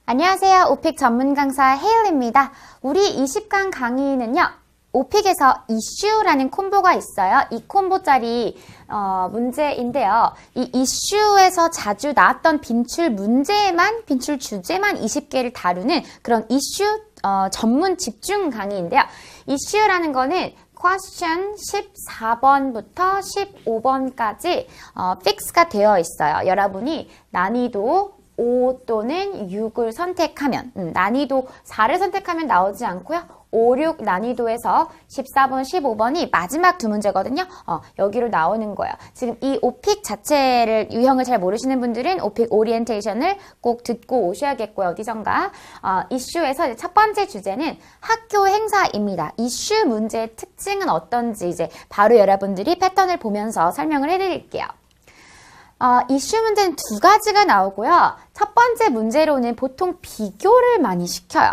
안녕하세요. 오픽 전문 강사 헤일입니다. 우리 20강 강의는요. 오픽에서 이슈라는 콤보가 있어요. 이 콤보짜리 문제인데요. 이 이슈에서 자주 나왔던 빈출 주제만 20개를 다루는 그런 이슈 전문 집중 강의인데요. 이슈라는 거는 question 14번부터 15번까지 픽스가 되어 있어요. 여러분이 난이도 5 또는 6을 선택하면 난이도 4를 선택하면 나오지 않고요. 5, 6 난이도에서 14번, 15번이 마지막 두 문제거든요. 여기로 나오는 거예요. 지금 이 오픽 자체를 유형을 잘 모르시는 분들은 오픽 오리엔테이션을 꼭 듣고 오셔야겠고요. 어디선가. 이슈에서 이제 첫 번째 주제는 학교 행사입니다. 이슈 문제의 특징은 어떤지 이제 바로 여러분들이 패턴을 보면서 설명을 해드릴게요. 이슈 문제는 두 가지가 나오고요. 첫 번째 문제로는 보통 비교를 많이 시켜요.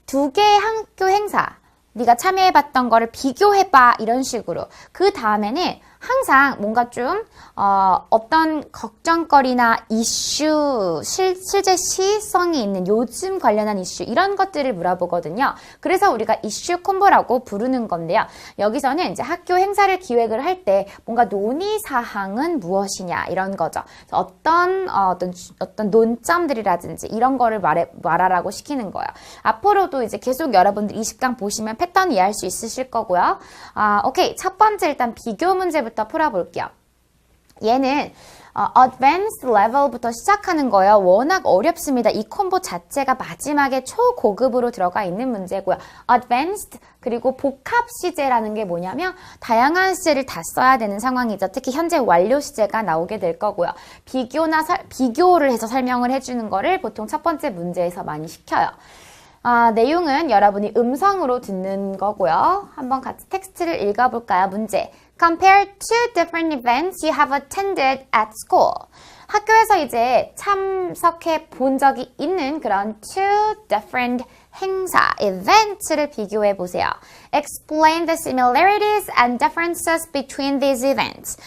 두 개의 학교 행사, 네가 참여해봤던 거를 비교해봐 이런 식으로. 그 다음에는 항상 뭔가 좀 어떤 걱정거리나 이슈, 실제 시의성이 있는 요즘 관련한 이슈 이런 것들을 물어보거든요. 그래서 우리가 이슈 콤보라고 부르는 건데요. 여기서는 이제 학교 행사를 기획을 할 때 뭔가 논의 사항은 무엇이냐 이런 거죠. 어떤 논점들이라든지 이런 거를 말하라고 시키는 거예요. 앞으로도 이제 계속 여러분들 20강 보시면 패턴 이해할 수 있으실 거고요. 오케이. 첫 번째 일단 비교 문제부터 풀어볼게요. 얘는 advanced level부터 시작하는 거예요. 워낙 어렵습니다. 이 콤보 자체가 마지막에 초고급으로 들어가 있는 문제고요. advanced 그리고 복합 시제라는 게 뭐냐면 다양한 시제를 다 써야 되는 상황이죠. 특히 현재 완료 시제가 나오게 될 거고요. 비교를 해서 설명을 해주는 거를 보통 첫 번째 문제에서 많이 시켜요. 내용은 여러분이 음성으로 듣는 거고요. 한번 같이 텍스트를 읽어볼까요? 문제. Compare two different events you have attended at school. 학교에서 이제 참석해 본 적이 있는 그런 two different 행사, event를 비교해 보세요. Explain the similarities and differences between these events.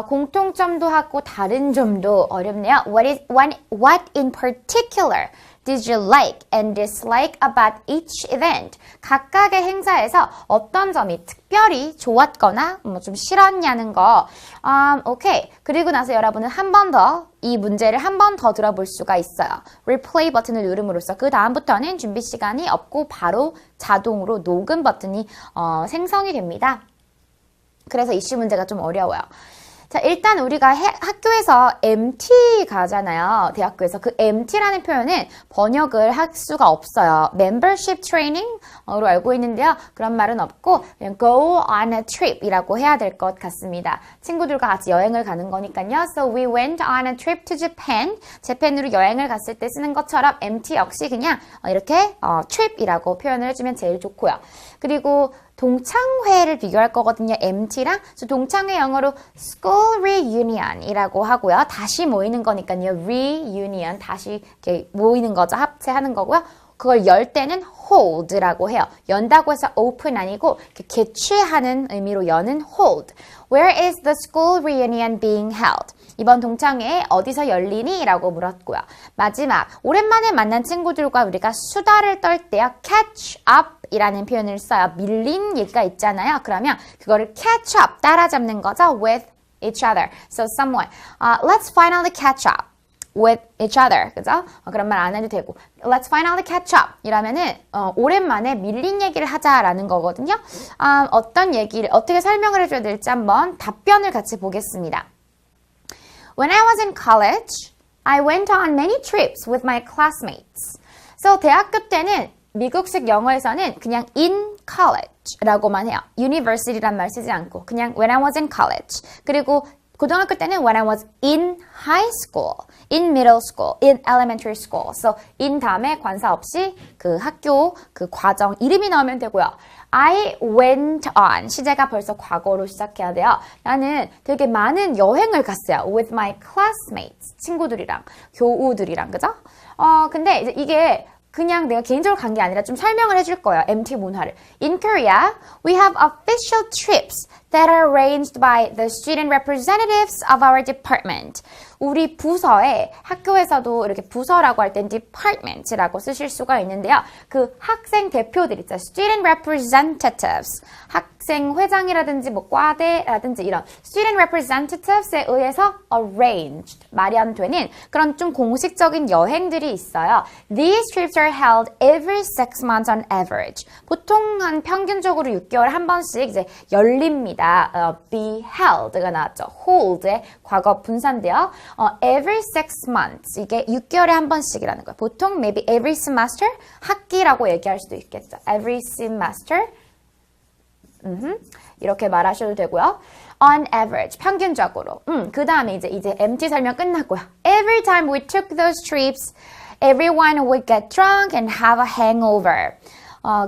공통점도 하고 다른 점도 어렵네요. What in particular did you like and dislike about each event? 각각의 행사에서 어떤 점이 특별히 좋았거나 좀 싫었냐는 거. 오케이. 그리고 나서 여러분은 한 번 더 이 문제를 한 번 더 들어볼 수가 있어요. 리플레이 버튼을 누름으로써 그 다음부터는 준비 시간이 없고 바로 자동으로 녹음 버튼이 생성이 됩니다. 그래서 이슈 문제가 좀 어려워요. 자, 일단 우리가 학교에서 MT 가잖아요. 대학교에서. 그 MT라는 표현은 번역을 할 수가 없어요. Membership Training으로 알고 있는데요. 그런 말은 없고 그냥 go on a trip 이라고 해야 될 것 같습니다. 친구들과 같이 여행을 가는 거니까요. So we went on a trip to Japan. 재팬으로 여행을 갔을 때 쓰는 것처럼 MT 역시 그냥 이렇게 trip이라고 표현을 해주면 제일 좋고요. 그리고 동창회를 비교할 거거든요. MT랑. 그래서 동창회 영어로 school reunion이라고 하고요. 다시 모이는 거니까요. reunion, 다시 이렇게 모이는 거죠. 합체하는 거고요. 그걸 열 때는 hold라고 해요. 연다고 해서 open 아니고 이렇게 개최하는 의미로 여는 hold. Where is the school reunion being held? 이번 동창회 어디서 열리니? 라고 물었고요. 마지막, 오랜만에 만난 친구들과 우리가 수다를 떨 때요. catch up 이라는 표현을 써요. 밀린 얘기가 있잖아요. 그러면 그거를 catch up, 따라잡는 거죠. with each other. So someone, let's finally catch up with each other. 그죠? 그런 말 안 해도 되고. Let's finally catch up. 이러면은, 오랜만에 밀린 얘기를 하자라는 거거든요. 어떤 얘기를, 어떻게 설명을 해줘야 될지 한번 답변을 같이 보겠습니다. When I was in college, I went on many trips with my classmates. So 대학교 때는 미국식 영어에서는 그냥 in college라고만 해요. university란 말 쓰지 않고 그냥 when I was in college. 그리고 고등학교 때는 when I was in high school, in middle school, in elementary school. So in 다음에 관사 없이 그 학교 그 과정 이름이 나오면 되고요. I went on. 시제가 벌써 과거로 시작해야 돼요. 나는 되게 많은 여행을 갔어요. With my classmates. 친구들이랑, 교우들이랑, 그죠? 근데 이제 이게 그냥 내가 개인적으로 간 게 아니라 좀 설명을 해줄 거예요. MT 문화를. In Korea, we have official trips that are arranged by the student representatives of our department. 우리 부서에 학교에서도 이렇게 부서라고 할 땐 department라고 쓰실 수가 있는데요. 그 학생 대표들 있죠. student representatives. 학생 회장이라든지 뭐 과대라든지 이런 student representatives에 의해서 arranged, 마련되는 그런 좀 공식적인 여행들이 있어요. These trips are held every 6 months on average. 보통 한 평균적으로 6개월에 한 번씩 이제 열립니다. be held가 나왔죠. hold의 과거 분사인데요. every 6 months. 이게 6개월에 한 번씩이라는 거예요. 보통 maybe every semester 학기라고 얘기할 수도 있겠죠. every semester. 이렇게 말하셔도 되고요. On average, 평균적으로. 그 다음에 이제 MT 설명 끝났고요. Every time we took those trips, everyone would get drunk and have a hangover.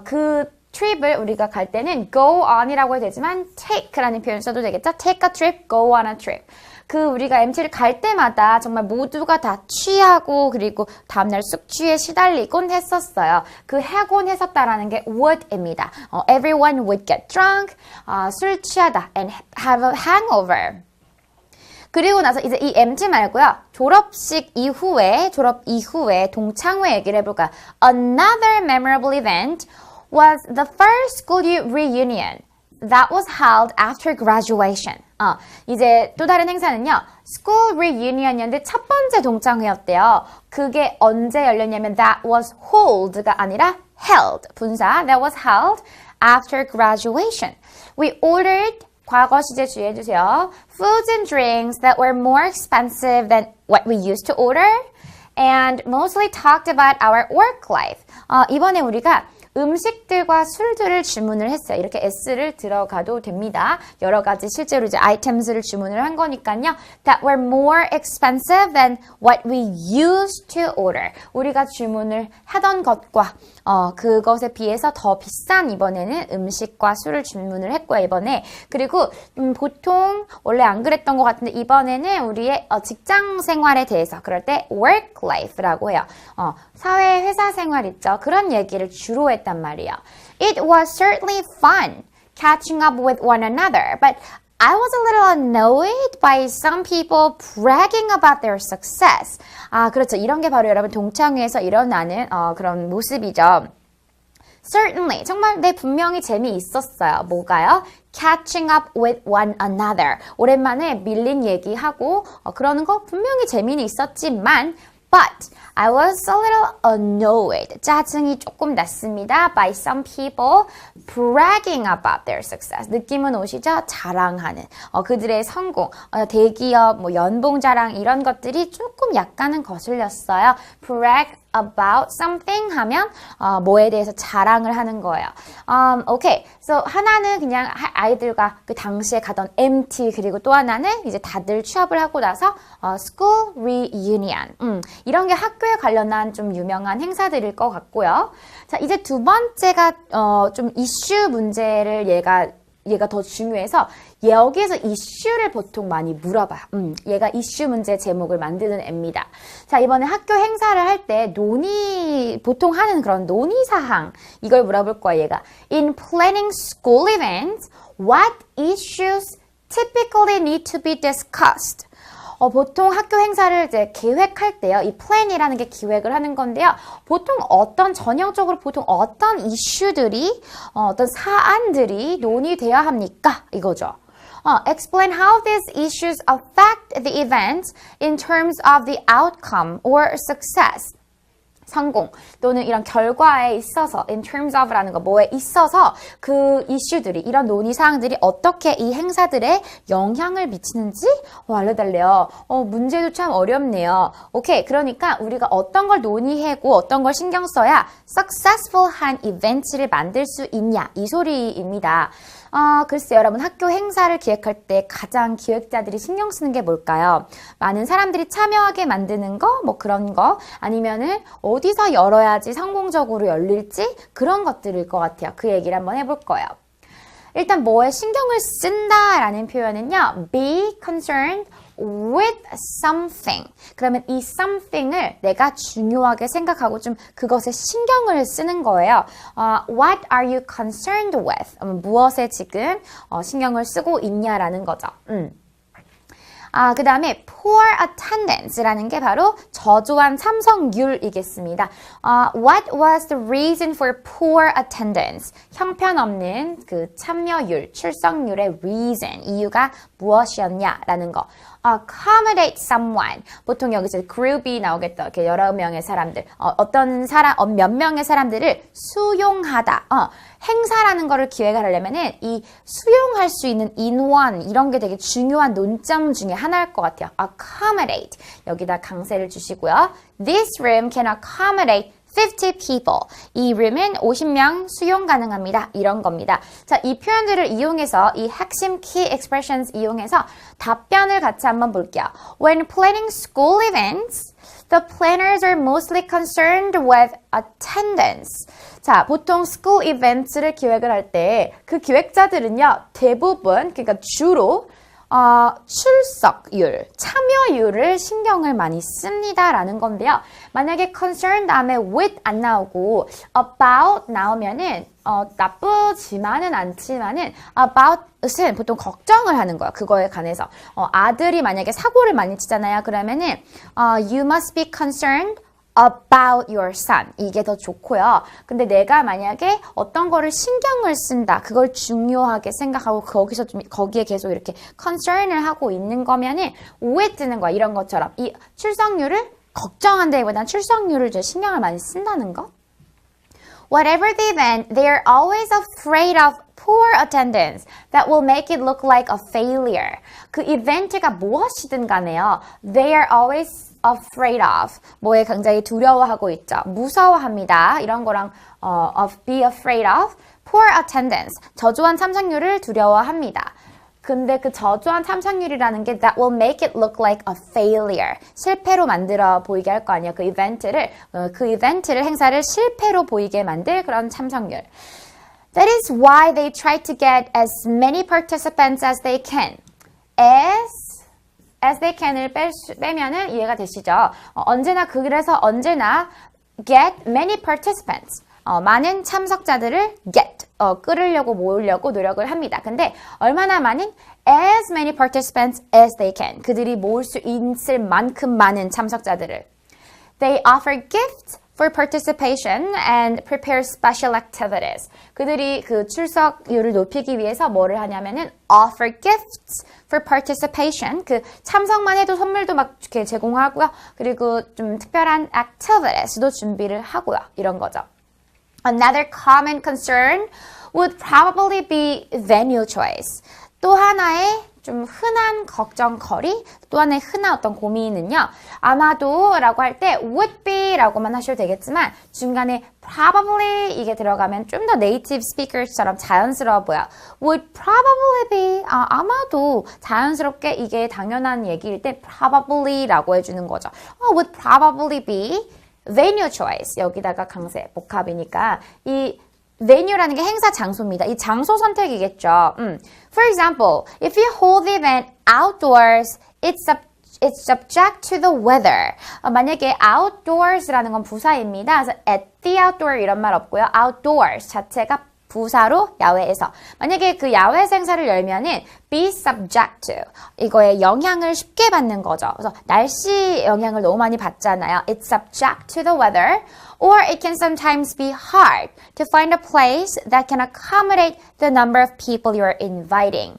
그 trip을 우리가 갈 때는 go on이라고 해도 되지만 take라는 표현 써도 되겠죠? Take a trip, go on a trip. 그 우리가 MT를 갈 때마다 정말 모두가 다 취하고 그리고 다음날 숙취에 시달리곤 했었어요. 그 하곤 했었다라는 게 would입니다. Everyone would get drunk, 술 취하다 and have a hangover. 그리고 나서 이제 이 MT 말고요. 졸업 이후에 동창회 얘기를 해볼까요? Another memorable event was the first school reunion that was held after graduation. 이제 또 다른 행사는요. School reunion이었는데 첫 번째 동창회였대요. 그게 언제 열렸냐면 that was hold가 아니라 held. 분사 that was held after graduation. We ordered 과거 시제 주의해주세요. Foods and drinks that were more expensive than what we used to order and mostly talked about our work life. 이번에 우리가 음식들과 술들을 주문을 했어요. 이렇게 S를 들어가도 됩니다. 여러 가지 실제로 이제 items를 주문을 한 거니까요. That were more expensive than what we used to order. 우리가 주문을 하던 것과 그것에 비해서 더 비싼 이번에는 음식과 술을 주문을 했고요. 이번에. 그리고 보통 원래 안 그랬던 것 같은데 이번에는 우리의 직장 생활에 대해서 그럴 때 work life라고 해요. 사회 회사 생활 있죠. 그런 얘기를 주로 했단 말이에요. It was certainly fun catching up with one another, but I was a little annoyed by some people bragging about their success. 그렇죠. 이런 게 바로 여러분 동창회에서 일어나는 그런 모습이죠. Certainly. 정말 분명히 재미있었어요. 뭐가요? Catching up with one another. 오랜만에 밀린 얘기하고 그러는 거 분명히 재미는 있었지만 But I was a little annoyed. 짜증이 조금 났습니다. By some people bragging about their success. 느낌은 오시죠? 자랑하는. 그들의 성공, 대기업, 연봉 자랑 이런 것들이 조금 약간은 거슬렸어요. Brag about something 하면 뭐에 대해서 자랑을 하는 거예요. Okay. So 하나는 그냥 아이들과 그 당시에 가던 MT 그리고 또 하나는 이제 다들 취업을 하고 나서 school reunion. 이런 게 학교에 관련한 좀 유명한 행사들일 것 같고요. 자, 이제 두 번째가 좀 이슈 문제를 얘가 더 중요해서 여기에서 이슈를 보통 많이 물어봐요. 얘가 이슈 문제 제목을 만드는 애입니다. 자, 이번에 학교 행사를 할 때 보통 하는 그런 논의사항 이걸 물어볼 거예요. 얘가 In planning school events, what issues typically need to be discussed? 보통 학교 행사를 이제 계획할 때요. 이 plan이라는 게 기획을 하는 건데요. 보통 전형적으로 어떤 이슈들이, 어떤 사안들이 논의돼야 합니까? 이거죠. Explain how these issues affect the event in terms of the outcome or success. 성공 또는 이런 결과에 있어서 in terms of라는 거 뭐에 있어서 그 이슈들이 이런 논의사항들이 어떻게 이 행사들에 영향을 미치는지 알려달래요. 문제도 참 어렵네요. 오케이, 그러니까 우리가 어떤 걸 논의하고 어떤 걸 신경 써야 successful한 이벤트를 만들 수 있냐 이 소리입니다. 글쎄요, 여러분 학교 행사를 기획할 때 가장 기획자들이 신경 쓰는 게 뭘까요? 많은 사람들이 참여하게 만드는 거, 그런 거, 아니면은 어디서 열어야지 성공적으로 열릴지 그런 것들일 것 같아요. 그 얘기를 한번 해볼 거예요. 일단 뭐에 신경을 쓴다라는 표현은요, be concerned with something. 그러면 이 something을 내가 중요하게 생각하고 좀 그것에 신경을 쓰는 거예요. What are you concerned with? 무엇에 지금 신경을 쓰고 있냐라는 거죠. 그 다음에 poor attendance라는 게 바로 저조한 참석률이겠습니다. What was the reason for poor attendance? 형편없는 그 참여율, 출석률의 reason, 이유가 무엇이었냐라는 거. Accommodate someone. 보통 여기서 group이 나오겠다. 이렇게 여러 명의 사람들. 어떤 사람, 몇 명의 사람들을 수용하다. 행사라는 거를 기획을 하려면은 이 수용할 수 있는 인원, 이런 게 되게 중요한 논점 중에 하나일 것 같아요. Accommodate. 여기다 강세를 주시고요. This room can accommodate 50 people. 이 room은 50명 수용 가능합니다. 이런 겁니다. 자, 이 표현들을 이용해서 이 핵심 key expressions 이용해서 답변을 같이 한번 볼게요. When planning school events, the planners are mostly concerned with attendance. 자, 보통 school events를 기획을 할 때 그 기획자들은요, 대부분, 그러니까 주로 출석율, 참여율을 신경을 많이 씁니다라는 건데요. 만약에 concern 다음에 with 안 나오고 about 나오면은 나쁘지만은 않지만은 about은 보통 걱정을 하는 거야. 그거에 관해서. 아들이 만약에 사고를 많이 치잖아요. 그러면은 you must be concerned about your son. 이게 더 좋고요. 근데 내가 만약에 어떤 거를 신경을 쓴다. 그걸 중요하게 생각하고 거기에 계속 이렇게 concern을 하고 있는 거면은 with는 거야. 이런 것처럼. 이 출석률을 걱정한다기보다는 출석률을 좀 신경을 많이 쓴다는 거. Whatever the event, they are always afraid of poor attendance that will make it look like a failure. 그 이벤트가 무엇이든 간에요. They are always afraid of. 뭐에 굉장히 두려워하고 있죠. 무서워합니다. 이런 거랑 be afraid of. poor attendance. 저조한 참석률을 두려워합니다. 근데 그 저조한 참석률이라는 게 that will make it look like a failure. 실패로 만들어 보이게 할 거 아니야. 그 이벤트를 행사를 실패로 보이게 만들 그런 참석률. That is why they try to get as many participants as they can. As they can을 빼면은 이해가 되시죠? 그래서 언제나 get many participants. 많은 참석자들을 get, 끌으려고 모으려고 노력을 합니다. 근데 얼마나 많은? As many participants as they can. 그들이 모을 수 있을 만큼 많은 참석자들을. They offer gifts for participation and prepare special activities. 그들이 그 출석률을 높이기 위해서 뭐를 하냐면은 offer gifts for participation. 그 참석만 해도 선물도 막 이렇게 제공하고요. 그리고 좀 특별한 activities도 준비를 하고요. 이런 거죠. Another common concern would probably be venue choice. 또 하나의 좀 흔한 걱정거리, 또 하나의 흔한 어떤 고민은요. 아마도 라고 할 때 would be 라고만 하셔도 되겠지만 중간에 probably 이게 들어가면 좀 더 네이티브 스피커처럼 자연스러워 보여. would probably be, 아마도 자연스럽게 이게 당연한 얘기일 때 probably 라고 해주는 거죠. would probably be venue choice. 여기다가 강세, 복합이니까 이 venue라는 게 행사 장소입니다. 이 장소 선택이겠죠. For example, if you hold the event outdoors, it's subject to the weather. 만약에 outdoors라는 건 부사입니다. 그래서 at the outdoor 이런 말 없고요. outdoors 자체가 부사로 야외에서. 만약에 그 야외 행사를 열면은 be subject to 이거에 영향을 쉽게 받는 거죠. 그래서 날씨 영향을 너무 많이 받잖아요. It's subject to the weather. Or it can sometimes be hard to find a place that can accommodate the number of people you're inviting.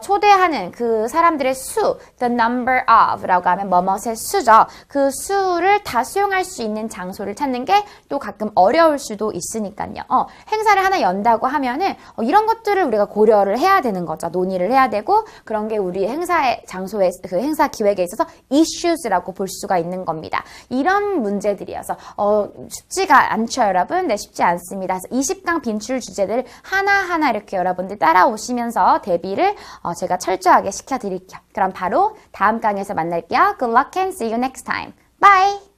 초대하는 그 사람들의 수, the number of 라고 하면 뭐뭇의 수죠. 그 수를 다 수용할 수 있는 장소를 찾는 게 또 가끔 어려울 수도 있으니까요. 행사를 하나 연다고 하면은 이런 것들을 우리가 고려를 해야 되는 거죠. 논의를 해야 되고 그런 게 우리 행사의 장소에 그 행사 기획에 있어서 issues라고 볼 수가 있는 겁니다. 이런 문제들이어서 쉽지가 않죠, 여러분. 네, 쉽지 않습니다. 그래서 20강 빈출 주제들을 하나하나 이렇게 여러분들 따라오시면서 대비를 제가 철저하게 시켜드릴게요. 그럼 바로 다음 강에서 만날게요. Good luck and see you next time. Bye!